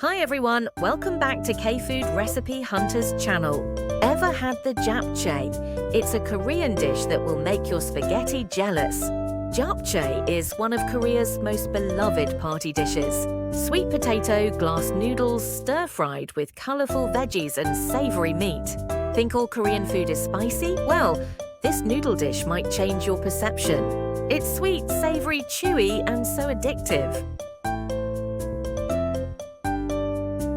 Hi everyone, welcome back to K-Food Recipe Hunters channel. Ever had the japchae? It's a Korean dish that will make your spaghetti jealous. Japchae is one of Korea's most beloved party dishes. Sweet potato glass noodles stir-fried with colorful veggies and savory meat. Think all Korean food is spicy? Well, this noodle dish might change your perception. It's sweet, savory, chewy, and so addictive.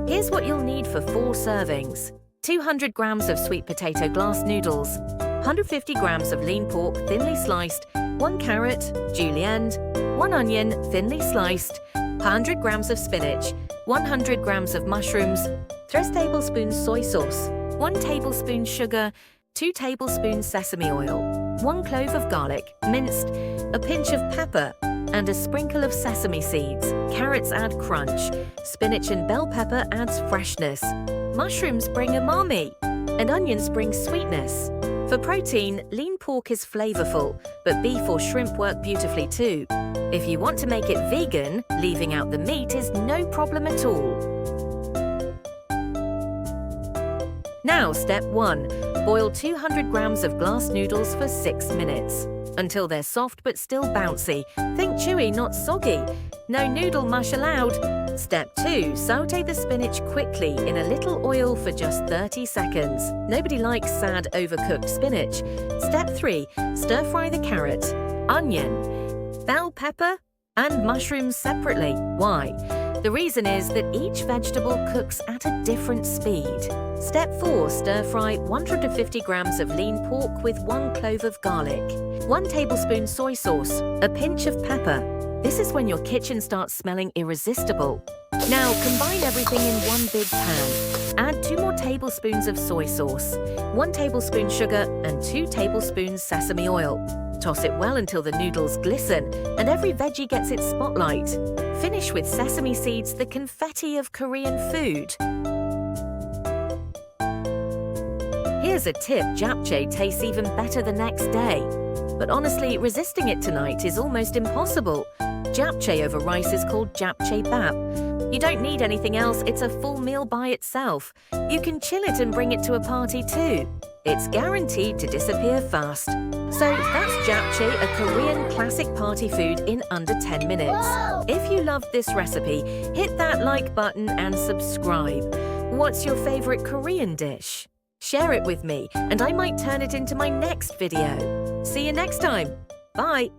Here's what you'll need for 4 servings. 200 grams of sweet potato glass noodles, 150 grams of lean pork thinly sliced, 1 carrot, julienne, 1 onion thinly sliced, 100 grams of spinach, 100 grams of mushrooms, 3 tablespoons soy sauce, 1 tablespoon sugar, 2 tablespoons sesame oil, 1 clove of garlic, minced, a pinch of pepper, and a sprinkle of sesame seeds. Carrots add crunch. Spinach and bell pepper adds freshness. Mushrooms bring umami, and onions bring sweetness. For protein, lean pork is flavorful, but beef or shrimp work beautifully too. If you want to make it vegan, leaving out the meat is no problem at all. Now, step 1. Boil 200 grams of glass noodles for 6 minutes. Until they're soft but still bouncy. Think chewy, not soggy. No noodle mush allowed. Step 2. Saute the spinach quickly in a little oil for just 30 seconds. Nobody likes sad, overcooked spinach. Step 3. Stir-fry the carrot, onion, bell pepper, and mushrooms separately. Why? The reason is that each vegetable cooks at a different speed. Step 4. Stir-fry 150 grams of lean pork with 1 clove of garlic, 1 tablespoon soy sauce, a pinch of pepper. This is when your kitchen starts smelling irresistible. Now, combine everything in one big pan. Add 2 more tablespoons of soy sauce, 1 tablespoon sugar, and 2 tablespoons sesame oil. Toss it well until the noodles glisten and every veggie gets its spotlight. Finish with sesame seeds, the confetti of Korean food. Here's a tip: japchae tastes even better the next day. But honestly, resisting it tonight is almost impossible. Japchae over rice is called japchae bap. You don't need anything else, it's a full meal by itself. You can chill it and bring it to a party too. It's guaranteed to disappear fast. So that's japchae, a Korean classic party food in under 10 minutes. If you loved this recipe, hit that like button and subscribe. What's your favorite Korean dish? Share it with me, and I might turn it into my next video. See you next time. Bye.